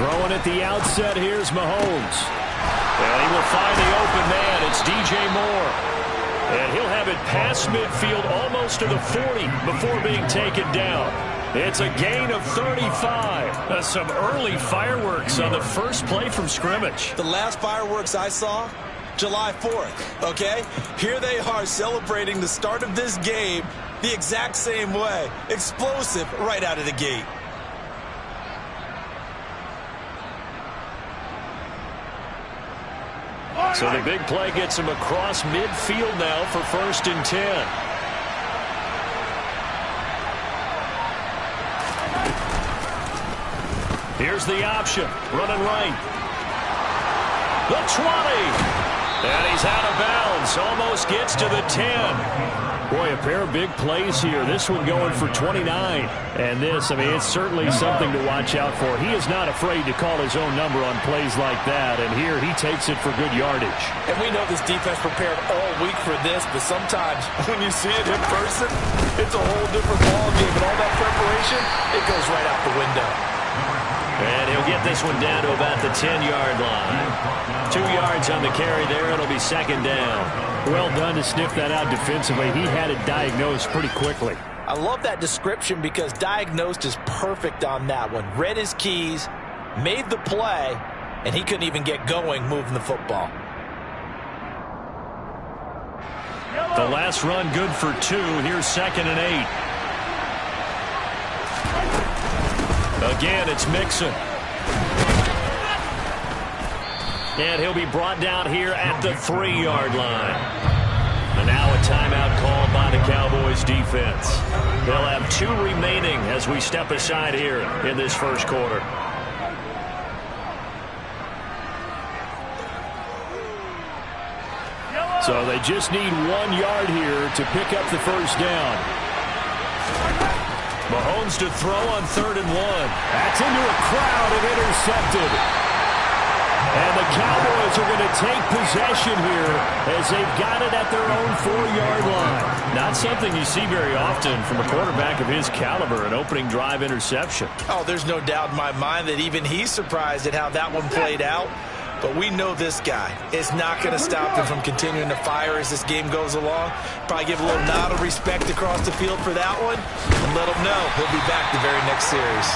Throwing at the outset, here's Mahomes. And he will find the open man. It's DJ Moore. And he'll have it past midfield almost to the 40 before being taken down. It's a gain of 35. Some early fireworks on the first play from scrimmage. The last fireworks I saw, July 4th, okay? Here they are celebrating the start of this game the exact same way. Explosive right out of the gate. So the big play gets him across midfield now for 1st and 10. Here's the option. Running right. The 20. And he's out of bounds. Almost gets to the 10. Boy, a pair of big plays here. This one going for 29. And this, I mean, it's certainly something to watch out for. He is not afraid to call his own number on plays like that. And here he takes it for good yardage. And we know this defense prepared all week for this, but sometimes when you see it in person, it's a whole different ballgame. And all that preparation, it goes right out the window. And he'll get this one down to about the 10-yard line. 2 yards on the carry there. It'll be 2nd down. Well done to sniff that out defensively. He had it diagnosed pretty quickly. I love that description because diagnosed is perfect on that one. Read his keys, made the play, and he couldn't even get going moving the football. The last run good for 2. Here's 2nd and 8. Again, it's Mixon. And he'll be brought down here at the 3-yard line. And now a timeout called by the Cowboys defense. They'll have 2 remaining as we step aside here in this first quarter. So they just need 1 yard here to pick up the first down. Mahomes to throw on 3rd and 1. That's into a crowd and intercepted. And the Cowboys are going to take possession here as they've got it at their own 4-yard line. Not something you see very often from a quarterback of his caliber, an opening drive interception. Oh, there's no doubt in my mind that even he's surprised at how that one played out. But we know this guy is not going to stop him from continuing to fire as this game goes along. Probably give a little nod of respect across the field for that one and let him know he'll be back the very next series.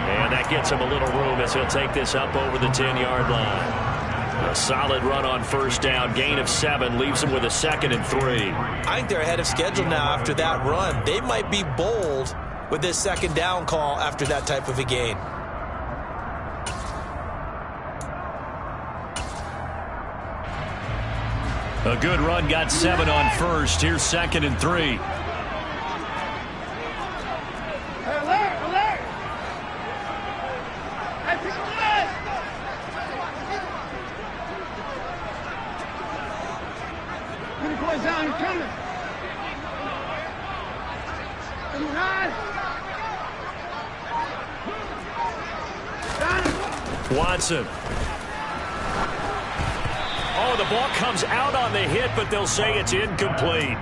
And that gets him a little room as he'll take this up over the 10-yard line. A solid run on 1st down. Gain of 7 leaves him with a 2nd and 3. I think they're ahead of schedule now after that run. They might be bold with this 2nd down call after that type of a gain. A good run got 7 on 1st. Here's 2nd and 3. Watson. Oh, the ball comes out on the hit, but they'll say it's incomplete.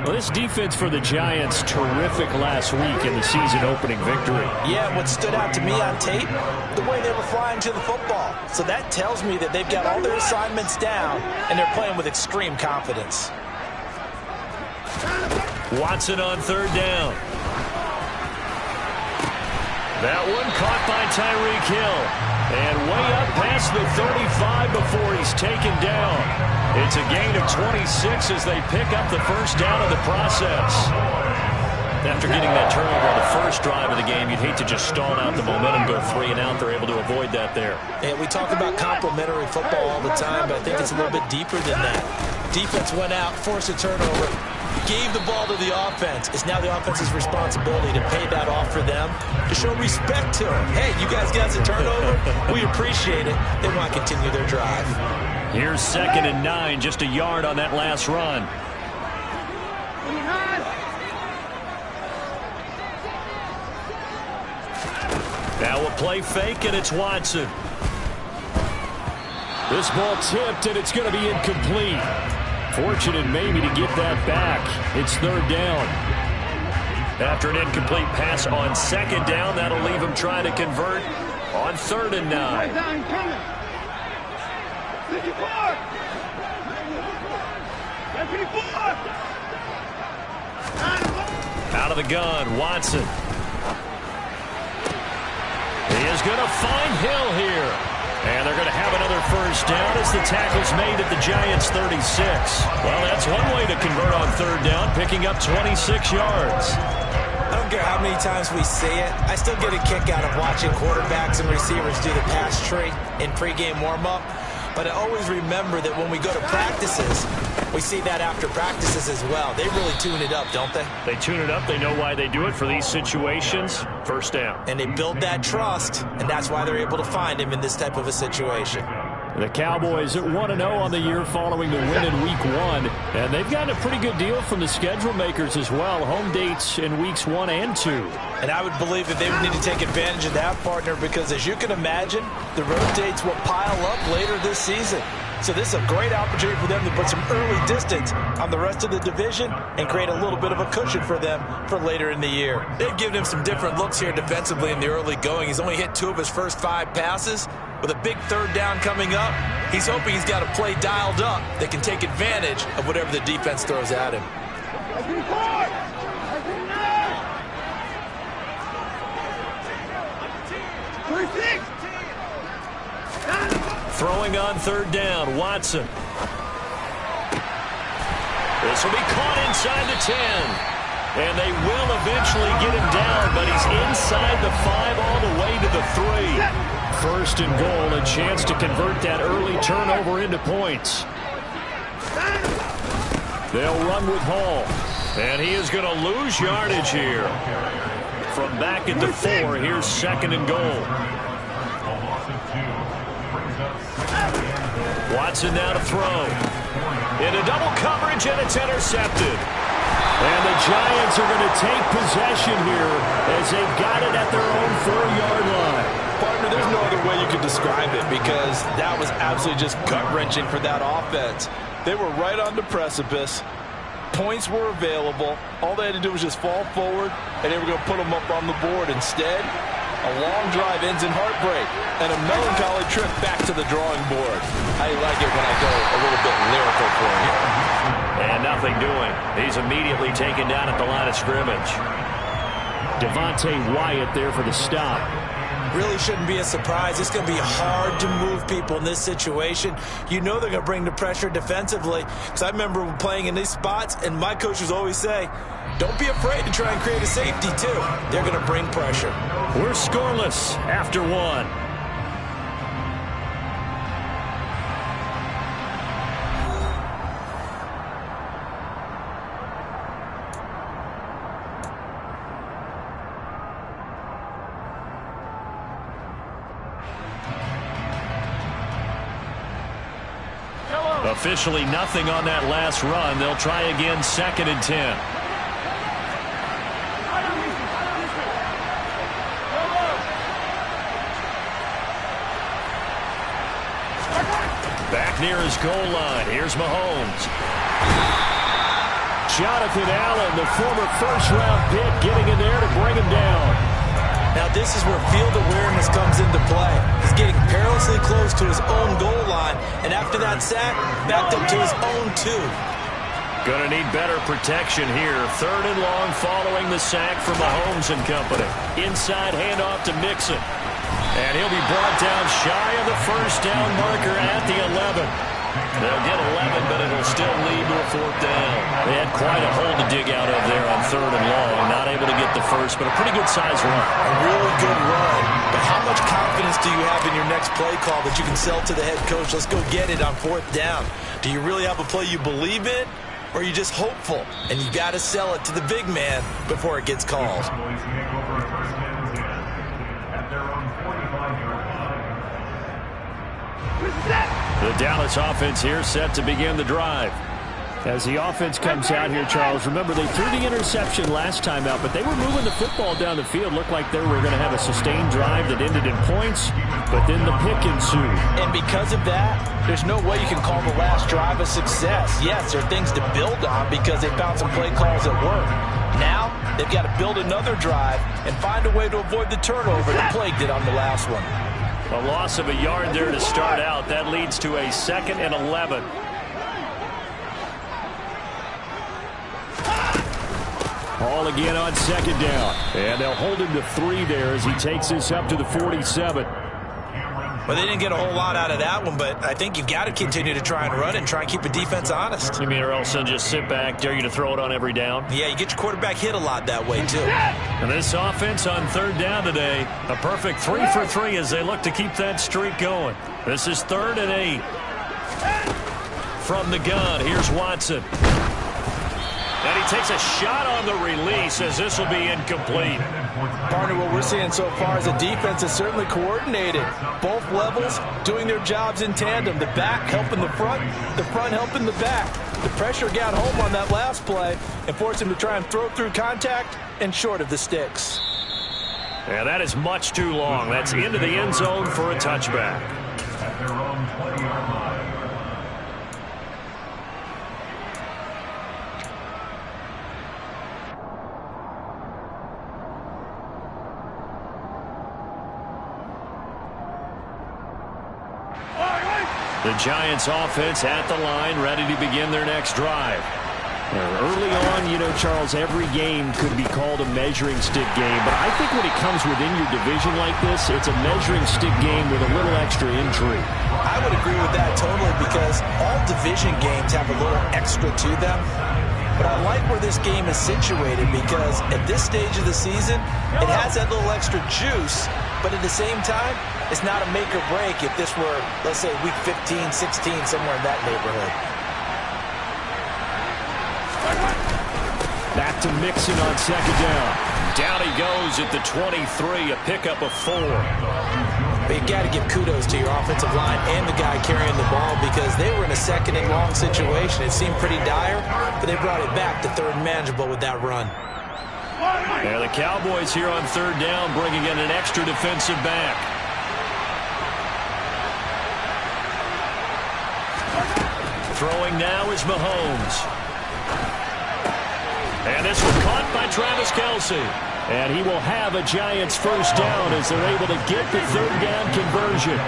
Well, this defense for the Giants, terrific last week in the season-opening victory. Yeah, what stood out to me on tape, the way they were flying to the football. So that tells me that they've got all their assignments down, and they're playing with extreme confidence. Watson on 3rd down. That one caught by Tyreek Hill. And way up past the 35 before he's taken down. It's a gain of 26 as they pick up the first down of the process. After getting that turnover on the first drive of the game, you'd hate to just stall out the momentum, go 3 and out. They're able to avoid that there. And we talk about complementary football all the time, but I think it's a little bit deeper than that. Defense went out, forced a turnover, gave the ball to the offense. It's now the offense's responsibility to pay that off for them, to show respect to them. Hey, you guys got a turnover. We appreciate it. They want to continue their drive. Here's 2nd and 9, just a yard on that last run. Now a play fake, and it's Watson. This ball tipped, and it's going to be incomplete. Fortunate maybe to get that back. It's 3rd down. After an incomplete pass on 2nd down, that'll leave him trying to convert On 3rd and 9. Out of the gun, Watson. He is going to find Hill here. And they're going to have another first down as the tackle's made at the Giants' 36. Well, that's one way to convert on 3rd down, picking up 26 yards. I don't care how many times we say it, I still get a kick out of watching quarterbacks and receivers do the pass tree in pregame warm-up. But I always remember that when we go to practices, we see that after practices as well. They really tune it up, don't they? They tune it up. They know why they do it for these situations. First down. And they build that trust, and that's why they're able to find him in this type of a situation. The Cowboys at 1-0 on the year following the win in Week 1. And they've gotten a pretty good deal from the schedule makers as well. Home dates in Weeks 1 and 2. And I would believe that they would need to take advantage of that, partner, because as you can imagine, the road dates will pile up later this season. So this is a great opportunity for them to put some early distance on the rest of the division and create a little bit of a cushion for them for later in the year. They've given him some different looks here defensively in the early going. He's only hit 2 of his first 5 passes. With a big 3rd down coming up, he's hoping he's got a play dialed up that can take advantage of whatever the defense throws at him. Throwing on 3rd down, Watson. This will be caught inside the 10. And they will eventually get him down, but he's inside the 5 all the way to the 3. 1st and goal, a chance to convert that early turnover into points. They'll run with Hall. And he is going to lose yardage here. From back at the 4, here's 2nd and goal. Watson now to throw. Into double coverage, and it's intercepted. And the Giants are going to take possession here as they've got it at their own 4-yard line. Partner, there's no other way you could describe it because that was absolutely just gut-wrenching for that offense. They were right on the precipice. Points were available. All they had to do was just fall forward, and they were going to put them up on the board. Instead, a long drive ends in heartbreak and a melancholy trip back to the drawing board. I like it when I go a little bit lyrical for you. And nothing doing. He's immediately taken down at the line of scrimmage. Devontae Wyatt there for the stop. Really shouldn't be a surprise. It's going to be hard to move people in this situation. You know they're going to bring the pressure defensively. Because I remember playing in these spots, and my coaches always say, don't be afraid to try and create a safety, too. They're going to bring pressure. We're scoreless after 1. Officially nothing on that last run. They'll try again, 2nd and 10. Back near his goal line. Here's Mahomes. Jonathan Allen, the former first-round pick, getting in there to bring him down. Now this is where field awareness comes into play. He's getting perilously close to his own goal line, and after that sack, backed up to his own 2. Going to need better protection here. 3rd and long following the sack from Mahomes and company. Inside handoff to Mixon. And he'll be brought down shy of the first down marker at the 11. They'll get 11, but it'll still lead to a 4th down. They had quite a hole to dig out of there on 3rd and long. Not able to get the first, but a pretty good size run. A really good run. But how much confidence do you have in your next play call that you can sell to the head coach? Let's go get it on 4th down. Do you really have a play you believe in, or are you just hopeful? And you got to sell it to the big man before it gets called. The Dallas offense here set to begin the drive. As the offense comes out here, Charles, remember they threw the interception last time out, but they were moving the football down the field. Looked like they were going to have a sustained drive that ended in points, but then the pick ensued. And because of that, there's no way you can call the last drive a success. Yes, there are things to build on because they found some play calls that work. Now, they've got to build another drive and find a way to avoid the turnover that plagued it on the last one. A loss of a yard there to start out. That leads to a 2nd and 11. Ball again on 2nd down. And they'll hold him to 3 there as he takes this up to the 47. Well, they didn't get a whole lot out of that one, but I think you've got to continue to try and run and try and keep the defense honest. You mean or else they'll just sit back, dare you to throw it on every down? Yeah, you get your quarterback hit a lot that way, too. And this offense on 3rd down today, a perfect 3 for 3 as they look to keep that streak going. This is 3rd and 8. From the gun, here's Watson. And he takes a shot on the release as this will be incomplete. Partner, what we're seeing so far is a defense is certainly coordinated. Both levels doing their jobs in tandem. The back helping the front helping the back. The pressure got home on that last play and forced him to try and throw through contact and short of the sticks. Yeah, that is much too long. That's into the end zone for a touchback. The Giants offense at the line, ready to begin their next drive. Early on, you know, Charles, every game could be called a measuring stick game, but I think when it comes within your division like this, it's a measuring stick game with a little extra intrigue. I would agree with that totally because all division games have a little extra to them. But I like where this game is situated because at this stage of the season, it has that little extra juice, but at the same time, it's not a make or break if this were, let's say, week 15, 16, somewhere in that neighborhood. Back to Mixon on 2nd down. Down he goes at the 23, a pickup of 4. But you got to give kudos to your offensive line and the guy carrying the ball because they were in a 2nd and long situation. It seemed pretty dire, but they brought it back to 3rd and manageable with that run. Yeah, the Cowboys here on 3rd down bringing in an extra defensive back. Throwing now is Mahomes. And this was caught by Travis Kelce. And he will have a Giants first down as they're able to get the 3rd down conversion.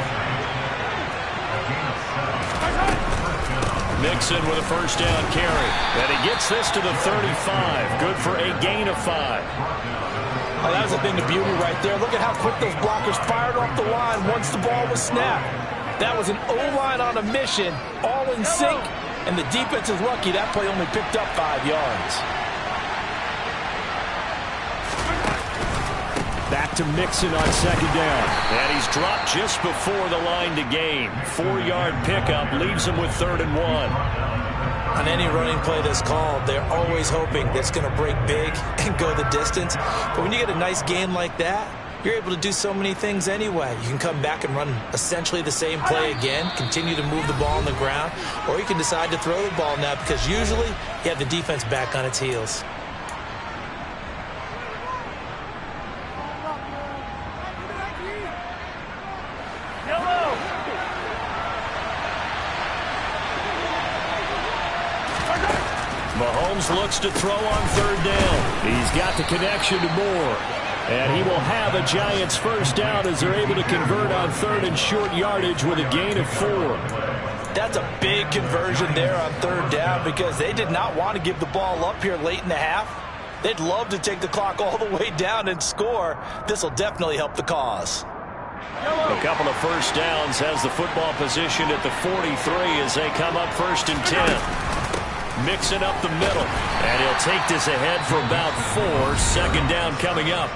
Mixon with a first down carry. And he gets this to the 35. Good for a gain of 5. Oh, that was a thing of beauty right there. Look at how quick those blockers fired off the line once the ball was snapped. That was an O-line on a mission, all in sync, and the defense is lucky that play only picked up 5 yards. Back to Mixon on 2nd down. And he's dropped just before the line to gain. 4-yard pickup leaves him with 3rd and 1. On any running play that's called, they're always hoping that's going to break big and go the distance. But when you get a nice gain like that, you're able to do so many things anyway. You can come back and run essentially the same play again, continue to move the ball on the ground, or you can decide to throw the ball now because usually you have the defense back on its heels. Mahomes looks to throw on 3rd down. He's got the connection to Moore. And he will have a Giants first down as they're able to convert on 3rd and short yardage with a gain of 4. That's a big conversion there on 3rd down because they did not want to give the ball up here late in the half. They'd love to take the clock all the way down and score. This will definitely help the cause. A couple of first downs has the football position at the 43 as they come up 1st and 10. Mixing up the middle, and he'll take this ahead for about 4. 2nd down coming up.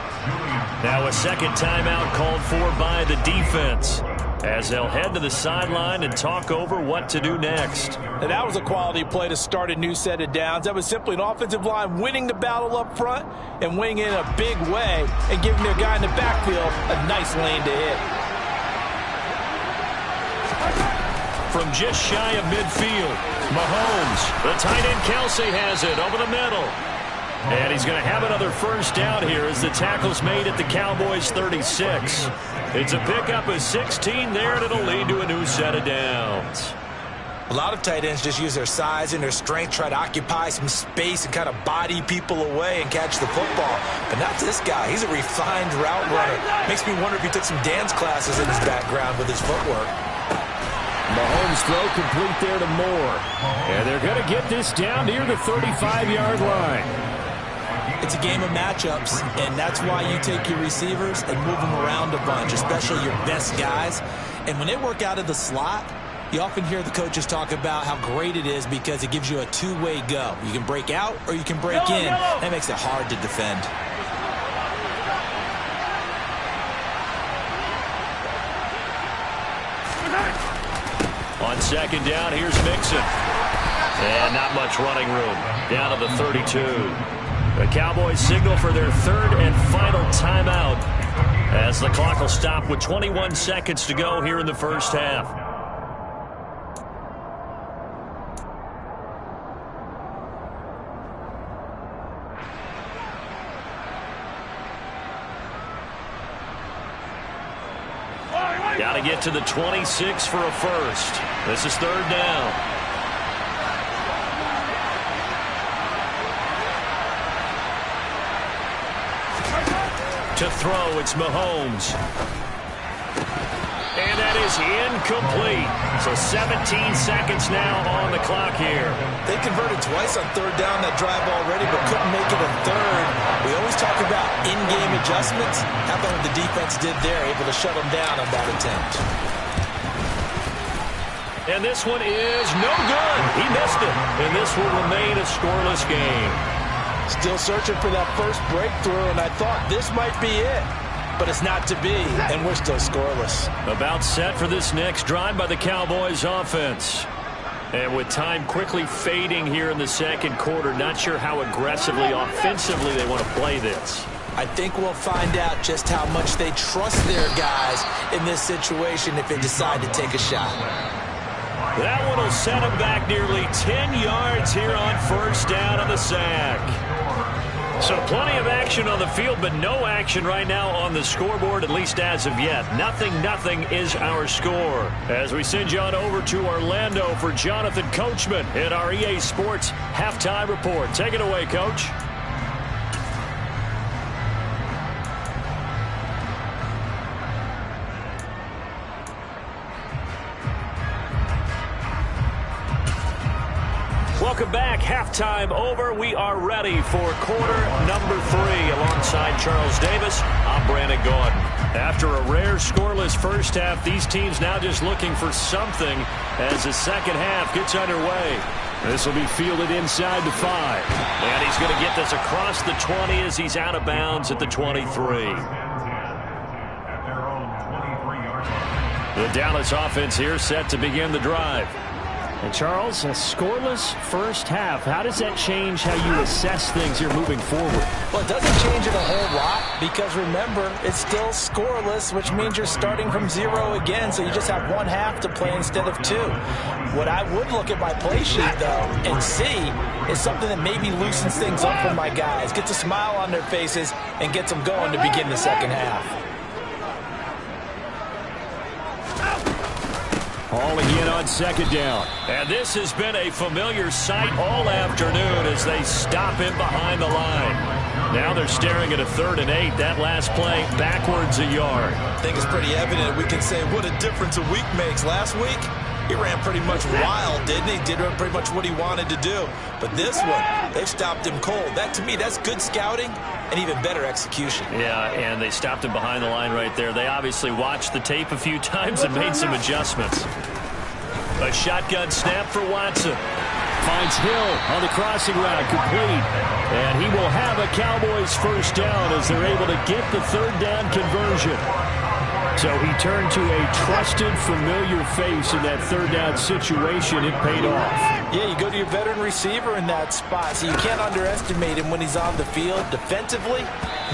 Now a 2nd timeout called for by the defense as they'll head to the sideline and talk over what to do next. And that was a quality play to start a new set of downs. That was simply an offensive line winning the battle up front and winning in a big way and giving their guy in the backfield a nice lane to hit. From just shy of midfield, Mahomes, the tight end Kelce has it over the middle. And he's going to have another first down here as the tackle's made at the Cowboys 36. It's a pickup of 16 there, and it'll lead to a new set of downs. A lot of tight ends just use their size and their strength, try to occupy some space and kind of body people away and catch the football. But not this guy. He's a refined route runner. Makes me wonder if he took some dance classes in his background with his footwork. Mahomes throw complete there to Moore. And they're going to get this down near the 35-yard line. It's a game of matchups, and that's why you take your receivers and move them around a bunch, especially your best guys. And when they work out of the slot, you often hear the coaches talk about how great it is because it gives you a two-way go. You can break out or you can break in. That makes it hard to defend. On second down, here's Mixon. And not much running room. Down to the 32. The Cowboys signal for their third and final timeout as the clock will stop with 21 seconds to go here in the first half. Got to get to the 26 for a first. This is third down. To throw, it's Mahomes. And that is incomplete. So 17 seconds now on the clock here. They converted twice on third down that drive already, but couldn't make it a third. We always talk about in-game adjustments. How about what the defense did there, able to shut them down on that attempt. And this one is no good. He missed it. And this will remain a scoreless game. Still searching for that first breakthrough, and I thought this might be it. But it's not to be, and we're still scoreless. About set for this next drive by the Cowboys offense. And with time quickly fading here in the second quarter, not sure how aggressively, offensively they want to play this. I think we'll find out just how much they trust their guys in this situation if they decide to take a shot. That one will set them back nearly 10 yards here on first down on the sack. So plenty of action on the field, but no action right now on the scoreboard, at least as of yet. Nothing is our score. As we send you on over to Orlando for Jonathan Coachman in our EA Sports Halftime Report. Take it away, Coach. Welcome back. Halftime over. We are ready for quarter number 3. Alongside Charles Davis, I'm Brandon Gordon. After a rare scoreless first half, these teams now just looking for something as the second half gets underway. This will be fielded inside the 5. And he's going to get this across the 20 as he's out of bounds at the 23. The Dallas offense here set to begin the drive. And Charles, a scoreless first half. How does that change how you assess things here moving forward? Well, it doesn't change it a whole lot because, remember, it's still scoreless, which means you're starting from 0 again, so you just have one half to play instead of 2. What I would look at my play sheet, though, and see is something that maybe loosens things up for my guys, gets a smile on their faces, and gets them going to begin the second half. All again on second down. And this has been a familiar sight all afternoon as they stop him behind the line. Now they're staring at a 3rd and 8. That last play backwards a yard. I think it's pretty evident. We can say what a difference a week makes. Last week, he ran pretty much wild, didn't he? Did pretty much what he wanted to do. But this one, they've stopped him cold. That, to me, that's good scouting and even better execution. Yeah, and they stopped him behind the line right there. They obviously watched the tape a few times and made some adjustments. A shotgun snap for Watson. Finds Hill on the crossing route, complete. And he will have a Cowboys first down as they're able to get the 3rd down conversion. So he turned to a trusted, familiar face in that 3rd down situation. It paid off. Yeah, you go to your veteran receiver in that spot, so you can't underestimate him when he's on the field. Defensively,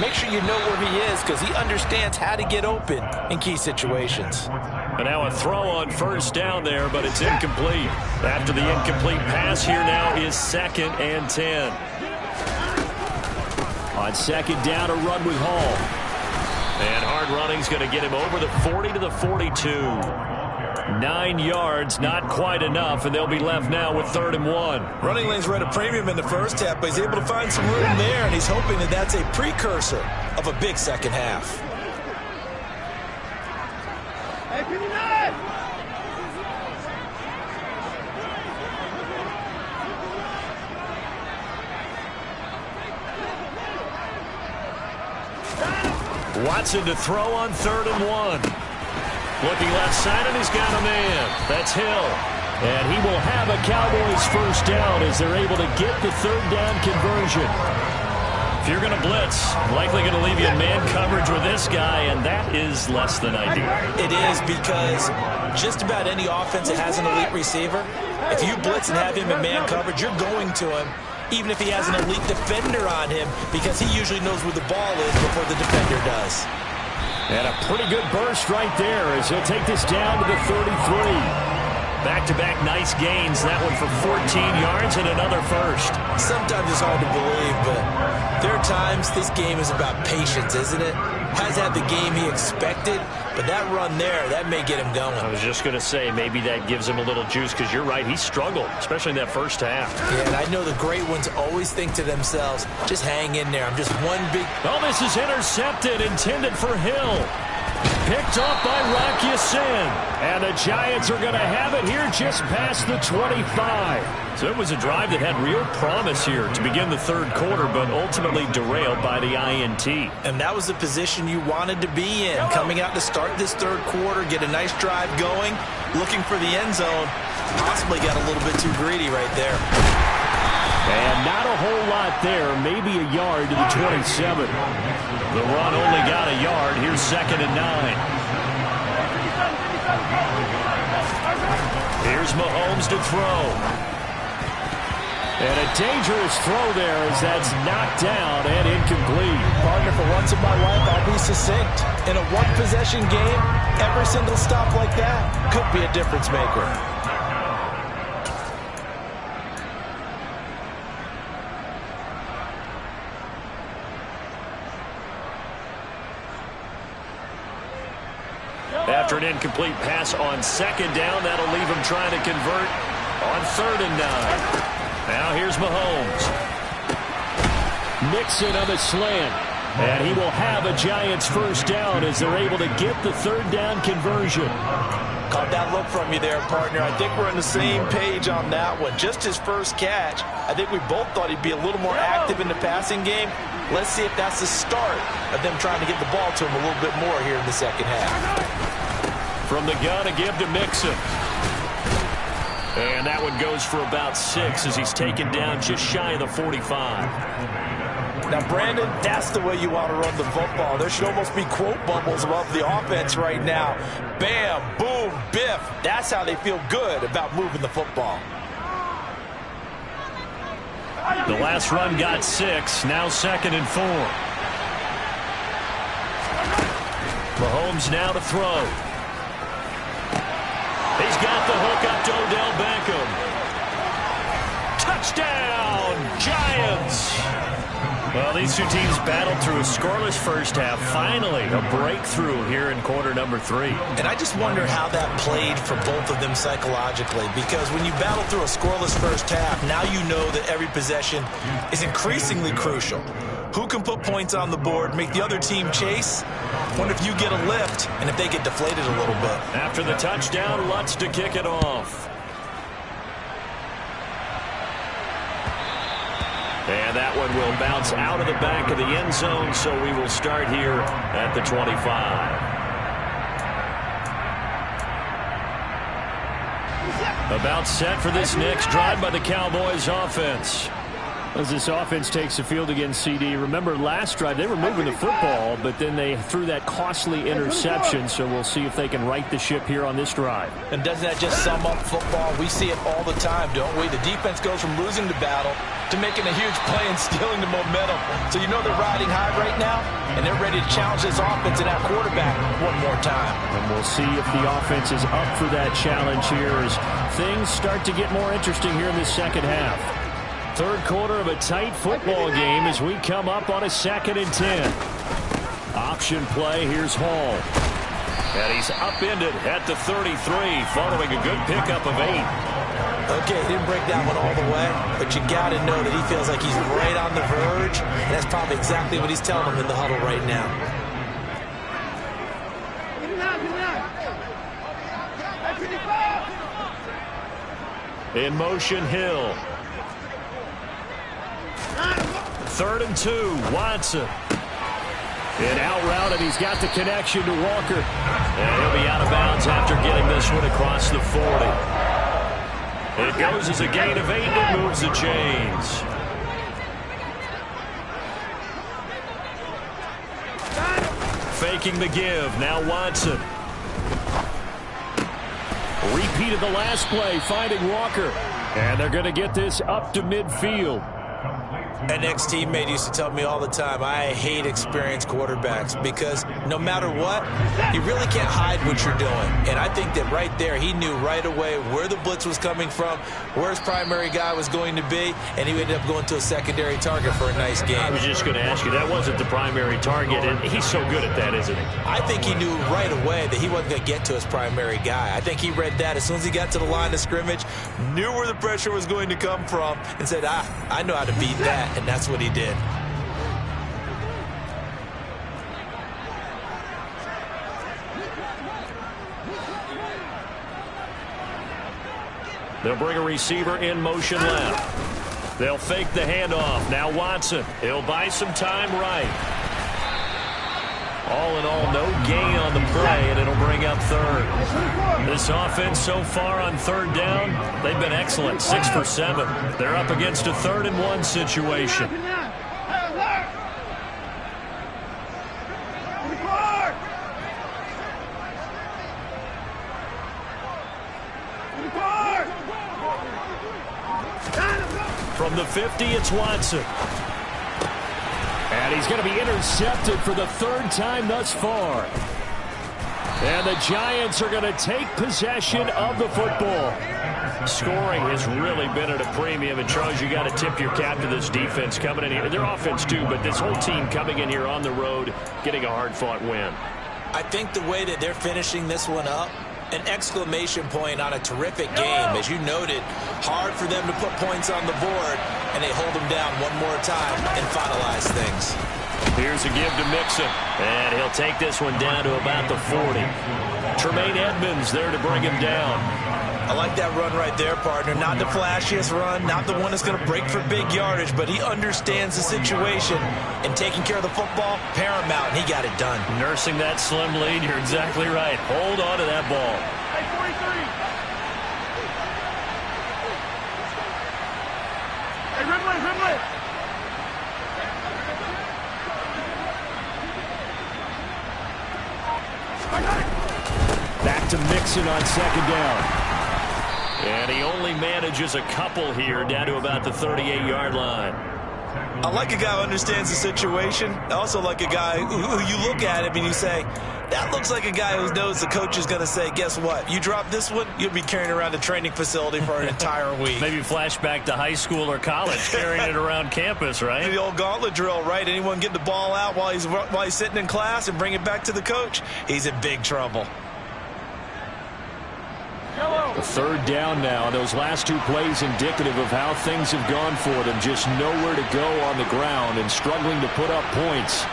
make sure you know where he is because he understands how to get open in key situations. And now a throw on first down there, but it's incomplete. After the incomplete pass, here now is 2nd and 10. On second down, a run with Hall. And hard running's going to get him over the 40 to the 42. 9 yards, not quite enough, and they'll be left now with 3rd and 1. Running lanes were at a premium in the first half, but he's able to find some room there, and he's hoping that that's a precursor of a big second half. Watson to throw on 3rd and 1. Looking left side, and he's got a man. That's Hill. And he will have a Cowboys first down as they're able to get the 3rd down conversion. If you're going to blitz, likely going to leave you in man coverage with this guy, and that is less than ideal. It is, because just about any offense that has an elite receiver, if you blitz and have him in man coverage, you're going to him, even if he has an elite defender on him, because he usually knows where the ball is before the defender does. And a pretty good burst right there as he'll take this down to the 33. Back-to-back nice gains. That one for 14 yards and another first. Sometimes it's hard to believe, but there are times this game is about patience, isn't it? Has had the game he expected, but that run there, that may get him going. I was just going to say, maybe that gives him a little juice, because you're right, he struggled, especially in that first half. Yeah, and I know the great ones always think to themselves, just hang in there. I'm just one big... Oh, this is intercepted, intended for Hill. Picked off by Rock Ya-Sin. And the Giants are going to have it here just past the 25. So it was a drive that had real promise here to begin the 3rd quarter, but ultimately derailed by the INT. And that was the position you wanted to be in. Coming out to start this 3rd quarter, get a nice drive going, looking for the end zone. Possibly got a little bit too greedy right there. And not a whole lot there, maybe a yard to the 27. The run only got a yard. Here's 2nd and 9. Here's Mahomes to throw. And a dangerous throw there as that's knocked down and incomplete. Partner, for once in my life, I'll be succinct. In a one-possession game, every single stop like that could be a difference maker. After an incomplete pass on 2nd down, that'll leave him trying to convert on 3rd and 9. Now here's Mahomes. Mixon on the slant. And he will have a Giants first down as they're able to get the 3rd down conversion. Caught that look from you there, partner. I think we're on the same page on that one. Just his first catch. I think we both thought he'd be a little more active in the passing game. Let's see if that's the start of them trying to get the ball to him a little bit more here in the second half. From the gun, a give to Mixon. And that one goes for about 6 as he's taken down just shy of the 45. Now, Brandon, that's the way you want to run the football. There should almost be quote bubbles above the offense right now. Bam, boom, biff. That's how they feel good about moving the football. The last run got 6. Now 2nd and 4. Mahomes now to throw. He's got the hook up to Odell Beckham. Touchdown, Giants! Well, these two teams battled through a scoreless first half. Finally, a breakthrough here in quarter number 3. And I just wonder how that played for both of them psychologically, because when you battle through a scoreless first half, now you know that every possession is increasingly crucial. Who can put points on the board, make the other team chase? Wonder if you get a lift and if they get deflated a little bit. After the touchdown, Lutz to kick it off. And that one will bounce out of the back of the end zone, so we will start here at the 25. About set for this next drive by the Cowboys offense. As this offense takes the field against CD, remember last drive they were moving the football, but then they threw that costly interception, so we'll see if they can right the ship here on this drive. And doesn't that just sum up football? We see it all the time, don't we? The defense goes from losing the battle to making a huge play and stealing the momentum. So you know they're riding high right now, and they're ready to challenge this offense and that quarterback one more time. And we'll see if the offense is up for that challenge here as things start to get more interesting here in the second half. 3rd quarter of a tight football game as we come up on a 2nd and 10. Option play, here's Hall. And he's upended at the 33 following a good pickup of 8. Okay, he didn't break that one all the way, but you got to know that he feels like he's right on the verge, and that's probably exactly what he's telling him in the huddle right now. In motion, Hill. 3rd and 2, Watson. And out route, and he's got the connection to Walker. And he'll be out of bounds after getting this one across the 40. It goes as a gain of 8 and moves the chains. Faking the give, now Watson. Repeat of the last play, finding Walker. And they're going to get this up to midfield. An ex-teammate used to tell me all the time, I hate experienced quarterbacks because no matter what, you really can't hide what you're doing. And I think that right there, he knew right away where the blitz was coming from, where his primary guy was going to be, and he ended up going to a secondary target for a nice game. I was just going to ask you, that wasn't the primary target, and he's so good at that, isn't he? I think he knew right away that he wasn't going to get to his primary guy. I think he read that as soon as he got to the line of scrimmage, knew where the pressure was going to come from, and said, I know how to beat that. And that's what he did. They'll bring a receiver in motion left. They'll fake the handoff. Now Watson. He'll buy some time right. All in all, no gain on the play, and it'll bring up 3rd. This offense so far on 3rd down, they've been excellent, 6 for 7. They're up against a 3rd and 1 situation. From the 50, it's Watson. And he's going to be intercepted for the 3rd time thus far. And the Giants are going to take possession of the football. Scoring has really been at a premium. And, Charles, you got to tip your cap to this defense coming in here. Their offense, too, but this whole team coming in here on the road, getting a hard-fought win. I think the way that they're finishing this one up, an exclamation point on a terrific game. As you noted, hard for them to put points on the board, and they hold them down one more time and finalize things. Here's a give to Mixon, and he'll take this one down to about the 40. Tremaine Edmonds there to bring him down. I like that run right there, partner. Not the flashiest run, not the one that's going to break for big yardage, but he understands the situation, and taking care of the football, paramount, and he got it done. Nursing that slim lead, you're exactly right. Hold on to that ball. Hey, 43. Hey, Ridley. Back to Mixon on 2nd down. And he only manages a couple here down to about the 38-yard line. I like a guy who understands the situation. I also like a guy who you look at him and you say, that looks like a guy who knows the coach is going to say, guess what? You drop this one, you'll be carrying around a training facility for an entire week. Maybe flashback to high school or college, carrying it around campus, right? The old gauntlet drill, right? Anyone get the ball out while he's sitting in class and bring it back to the coach? He's in big trouble. The 3rd down now. Those last 2 plays indicative of how things have gone for them. Just nowhere to go on the ground and struggling to put up points.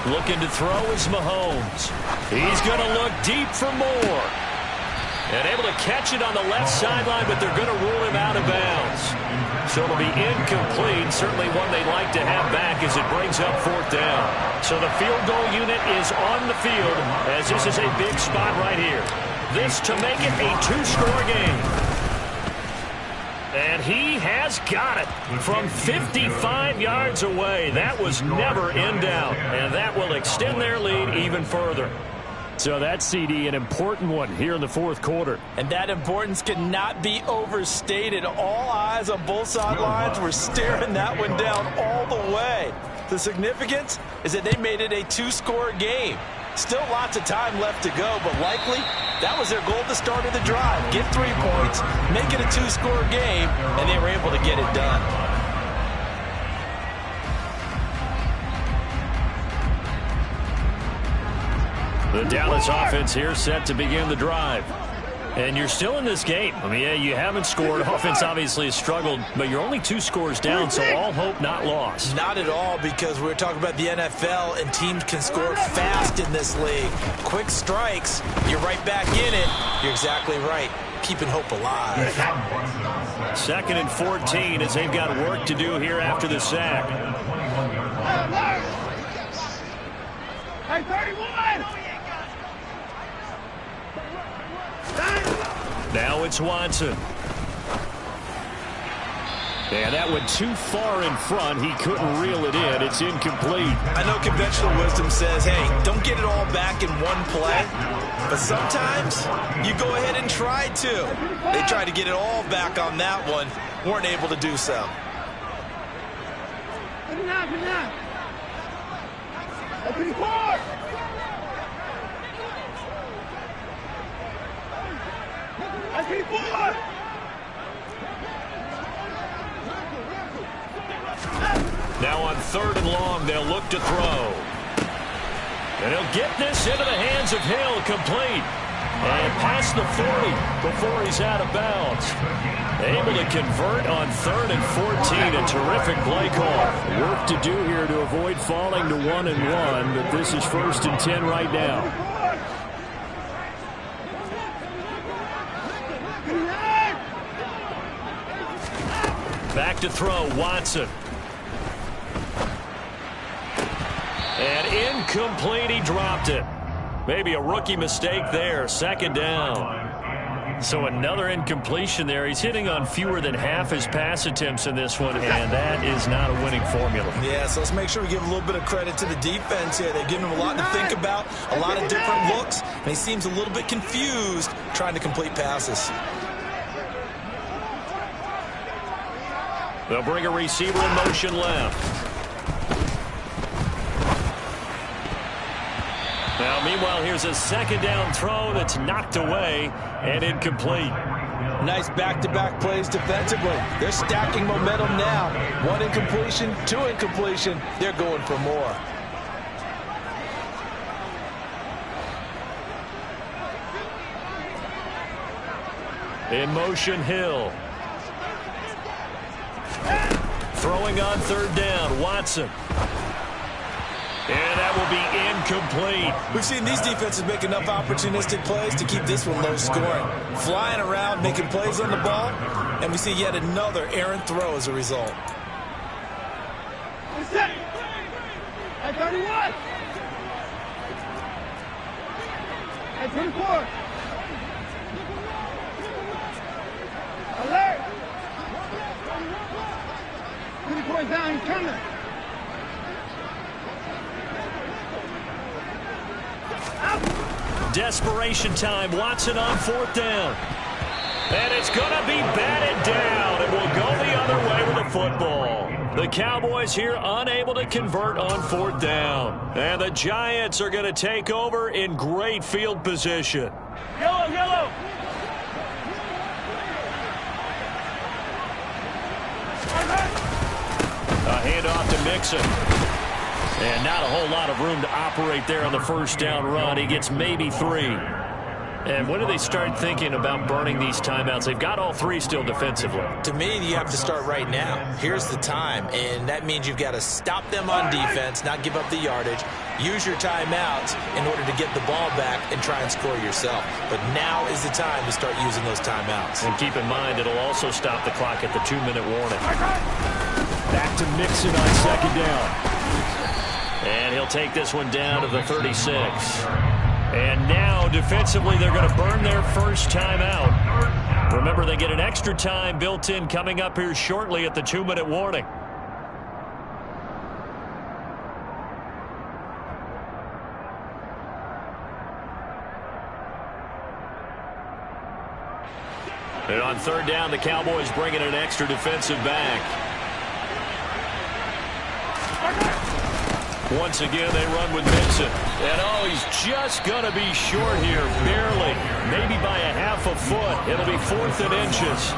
Looking to throw is Mahomes. He's going to look deep for more. And able to catch it on the left sideline, but they're going to rule him out of bounds. So it'll be incomplete. Certainly one they'd like to have back as it brings up 4th down. So the field goal unit is on the field as this is a big spot right here. This to make it a 2-score game. And he has got it from 55 yards away. That was never in doubt. And that will extend their lead even further. So that CD, an important one here in the 4th quarter. And that importance cannot be overstated. All eyes on both sidelines were staring that one down all the way. The significance is that they made it a 2-score game. Still lots of time left to go, but likely that was their goal at the start of the drive. Get 3 points, make it a 2-score game, and they were able to get it done. The Dallas offense here set to begin the drive. And you're still in this game. I mean, yeah, you haven't scored. Offense obviously has struggled, but you're only 2 scores down, so all hope not lost. Not at all, because we're talking about the NFL, and teams can score fast in this league. Quick strikes, you're right back in it. You're exactly right. Keeping hope alive. 2nd and 14 as they've got work to do here after the sack. Hey, 31! Now it's Watson. And that went too far in front. He couldn't reel it in. It's incomplete. I know conventional wisdom says, hey, don't get it all back in one play. But sometimes you go ahead and try to. They tried to get it all back on that one. Weren't able to do so. Good enough. Open court! Open court! Now on 3rd and long, they'll look to throw. And he'll get this into the hands of Hill, complete. And past the 40 before he's out of bounds. Able to convert on 3rd and 14. A terrific play call. Work to do here to avoid falling to 1-1, but this is 1st and 10 right now. Back to throw, Watson. And incomplete, he dropped it. Maybe a rookie mistake there, 2nd down. So another incompletion there. He's hitting on fewer than half his pass attempts in this one, and that is not a winning formula. Yeah, so let's make sure we give a little bit of credit to the defense here. They've given him a lot to think about, a lot of different looks, and he seems a little bit confused trying to complete passes. They'll bring a receiver in motion left. Now, meanwhile, here's a 2nd down throw that's knocked away and incomplete. Nice back-to-back plays defensively. They're stacking momentum now. 1 incompletion, 2 incompletion. They're going for more. In motion, Hill. Throwing on 3rd down, Watson. And that will be incomplete. We've seen these defenses make enough opportunistic plays to keep this one low scoring. Flying around, making plays on the ball, and we see yet another errant throw as a result. Hey, 31! Hey, 24! Alert! 24 down, he's coming! Desperation time. Watson on 4th down. And it's going to be batted down. It will go the other way with the football. The Cowboys here unable to convert on 4th down. And the Giants are going to take over in great field position. Yellow, yellow! A handoff to Mixon. And not a whole lot of room to operate there on the 1st down run. He gets maybe 3. And when do they start thinking about burning these timeouts? They've got all 3 still defensively. To me, you have to start right now. Here's the time, and that means you've got to stop them on defense, not give up the yardage, use your timeouts in order to get the ball back and try and score yourself. But now is the time to start using those timeouts. And keep in mind, it'll also stop the clock at the 2-minute warning. Back to Mixon on 2nd down. And he'll take this one down to the 36. And now, defensively, they're going to burn their 1st timeout. Remember, they get an extra time built in coming up here shortly at the 2-minute warning. And on 3rd down, the Cowboys bring in an extra defensive back. Once again, they run with Mixon. And, oh, he's just going to be short here, barely. Maybe by a half a foot. It'll be 4th and inches.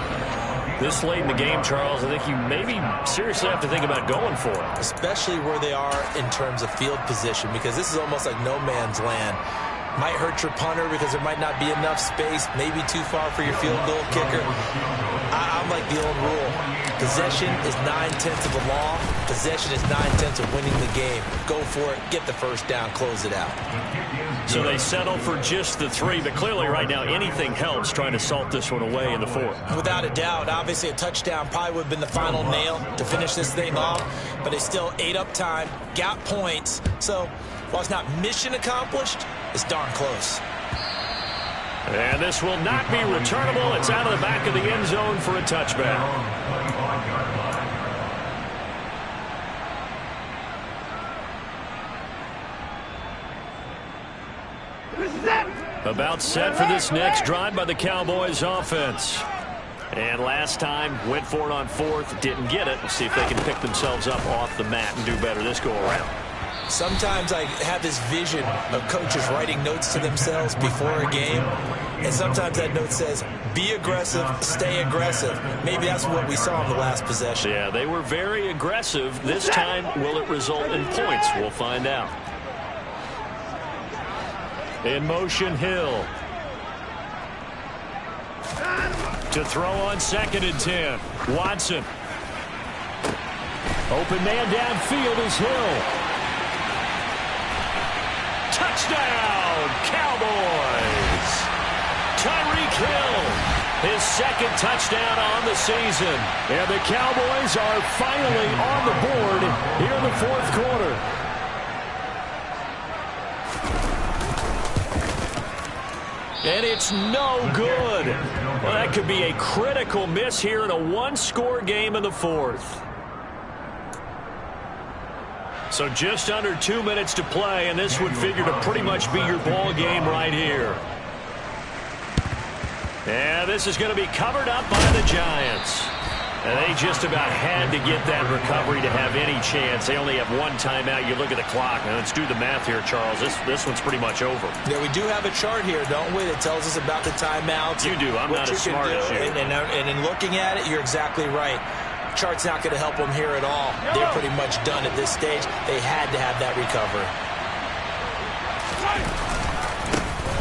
This late in the game, Charles, I think you maybe seriously have to think about going for it. Especially where they are in terms of field position, because this is almost like no man's land. Might hurt your punter because there might not be enough space, maybe too far for your field goal kicker. I'm like the old rule. Possession is 9/10 of the law. Possession is 9/10 of winning the game. Go for it, get the first down, close it out. So they settle for just the 3, but clearly right now anything helps trying to salt this one away in the 4th. Without a doubt, obviously a touchdown probably would have been the final nail to finish this thing off, but they still ate up time, got points. So while it's not mission accomplished, it's darn close. And this will not be returnable. It's out of the back of the end zone for a touchback. About set for this next drive by the Cowboys offense. And last time, went for it on 4th, didn't get it. We'll see if they can pick themselves up off the mat and do better this go-around. Sometimes I have this vision of coaches writing notes to themselves before a game, and sometimes that note says, be aggressive, stay aggressive. Maybe that's what we saw in the last possession. Yeah, they were very aggressive. This time, will it result in points? We'll find out. In motion, Hill. To throw on 2nd and 10. Watson. Open man downfield is Hill. Touchdown, Cowboys. Tyreek Hill, his 2nd touchdown on the season. And the Cowboys are finally on the board here in the 4th quarter. And it's no good. Well, that could be a critical miss here in a 1-score game in the 4th. So just under 2 minutes to play, and this would figure to pretty much be your ball game right here. And this is going to be covered up by the Giants. And they just about had to get that recovery to have any chance. They only have 1 timeout. You look at the clock. Now let's do the math here, Charles. This one's pretty much over. Yeah, we do have a chart here, don't we, that tells us about the timeouts. You do. I'm not as smart as you. And in looking at it, you're exactly right. Chart's not going to help them here at all. They're pretty much done at this stage. They had to have that recovery.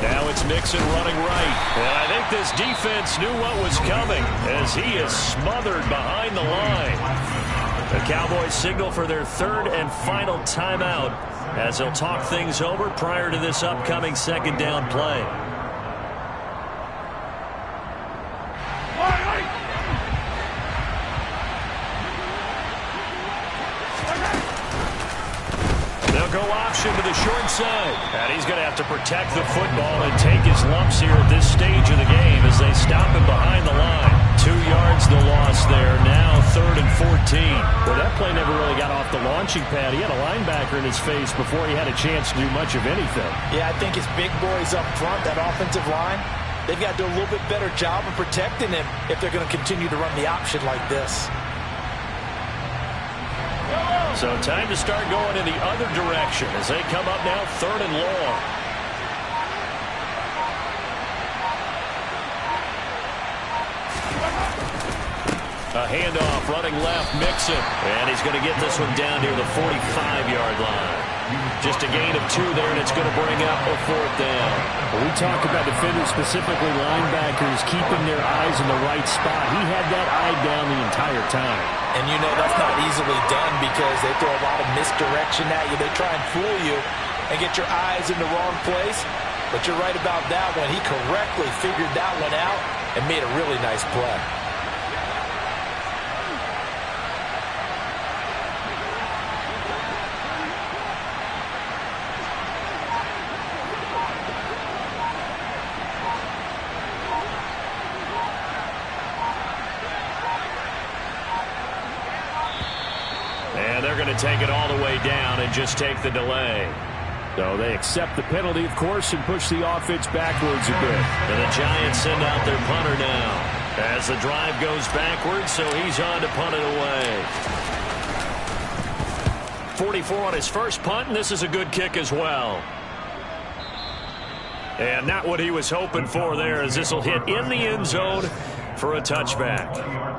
Now it's Mixon running right. And I think this defense knew what was coming as he is smothered behind the line. The Cowboys signal for their 3rd and final timeout as they'll talk things over prior to this upcoming 2nd down play. Go option to the short side. And he's going to have to protect the football and take his lumps here at this stage of the game as they stop him behind the line. 2 yards the loss there. Now 3rd and 14. Well, that play never really got off the launching pad. He had a linebacker in his face before he had a chance to do much of anything. Yeah, I think his big boys up front, that offensive line, they've got to do a little bit better job of protecting him if they're going to continue to run the option like this. So time to start going in the other direction as they come up now 3rd and long. A handoff running left, Mixon. And he's going to get this one down near the 45-yard line. Just a gain of 2 there, and it's going to bring up a 4th down. When we talk about defenders, specifically linebackers, keeping their eyes in the right spot. He had that eye down the entire time. And you know that's not easily done because they throw a lot of misdirection at you. They try and fool you and get your eyes in the wrong place. But you're right about that one. He correctly figured that one out and made a really nice play. And they're going to take it all the way down and just take the delay. So they accept the penalty, of course, and push the offense backwards a bit. And the Giants send out their punter now as the drive goes backwards, so he's on to punt it away. 44 on his first punt, and this is a good kick as well. And not what he was hoping for there, as this will hit in the end zone for a touchback.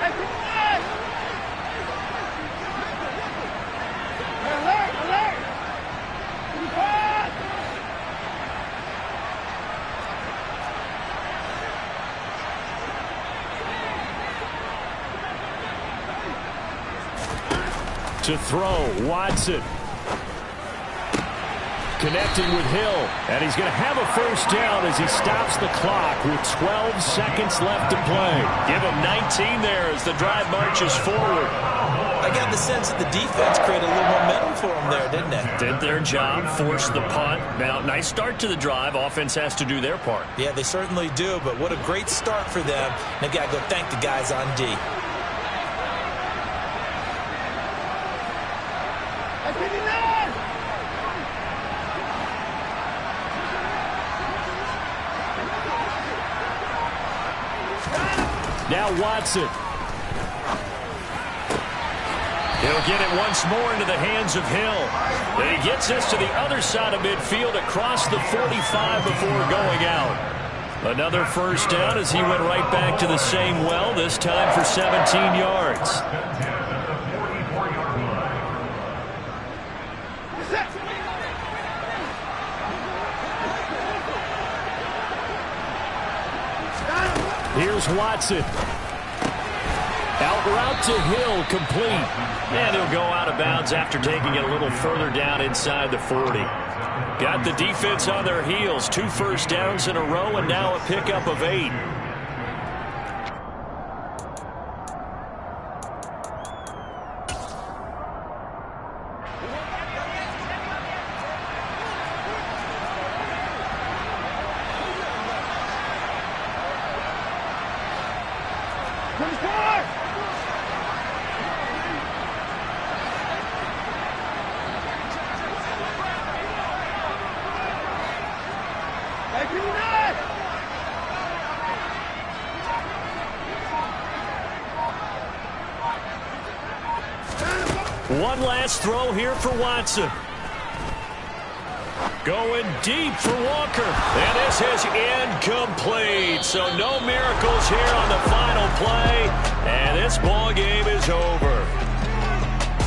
Hey, 21! Alert, alert! 25! To throw, Watson. Connecting with Hill, and he's going to have a first down as he stops the clock with 12 seconds left to play. Give him 19 there as the drive marches forward. I got the sense that the defense created a little momentum for them there, didn't it? Did their job, forced the punt. Now, nice start to the drive. Offense has to do their part. Yeah, they certainly do, but what a great start for them. They've got to go thank the guys on D. Hey, 59! Now Watson. He'll get it once more into the hands of Hill. And he gets this to the other side of midfield across the 45 before going out. Another first down as he went right back to the same well, this time for 17 yards. Here's Watson. Out route to Hill, complete. And he'll go out of bounds after taking it a little further down inside the 40. Got the defense on their heels. 2 first downs in a row and now a pickup of 8. One last throw here for Watson. Going deep for Walker. And this is incomplete. So no miracles here on the final play. And this ball game is over.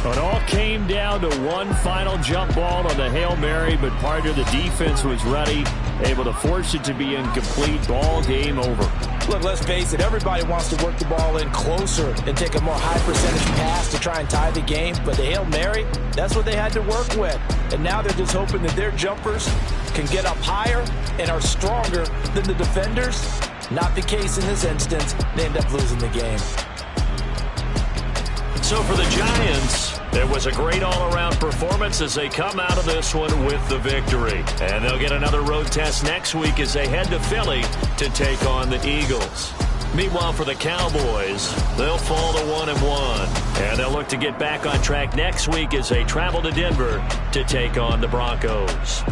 It all came down to one final jump ball on the Hail Mary, but part of the defense was ready, able to force it to be incomplete. Ball game over. Look, let's face it, everybody wants to work the ball in closer and take a more high percentage pass to try and tie the game. But the Hail Mary, that's what they had to work with. And now they're just hoping that their jumpers can get up higher and are stronger than the defenders. Not the case in this instance. They end up losing the game. So for the Giants, it was a great all-around performance as they come out of this one with the victory. And they'll get another road test next week as they head to Philly to take on the Eagles. Meanwhile, for the Cowboys, they'll fall to 1-1. And they'll look to get back on track next week as they travel to Denver to take on the Broncos.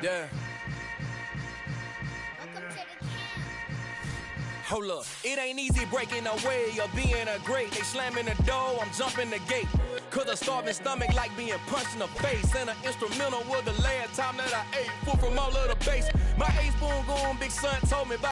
Yeah. Hold up, it ain't easy breaking away or being a great. They slamming the door, I'm jumping the gate. Cause a starving stomach like being punched in the face. And an instrumental was the last time that I ate. Food from all of the base. My ace spoon going, big son told me about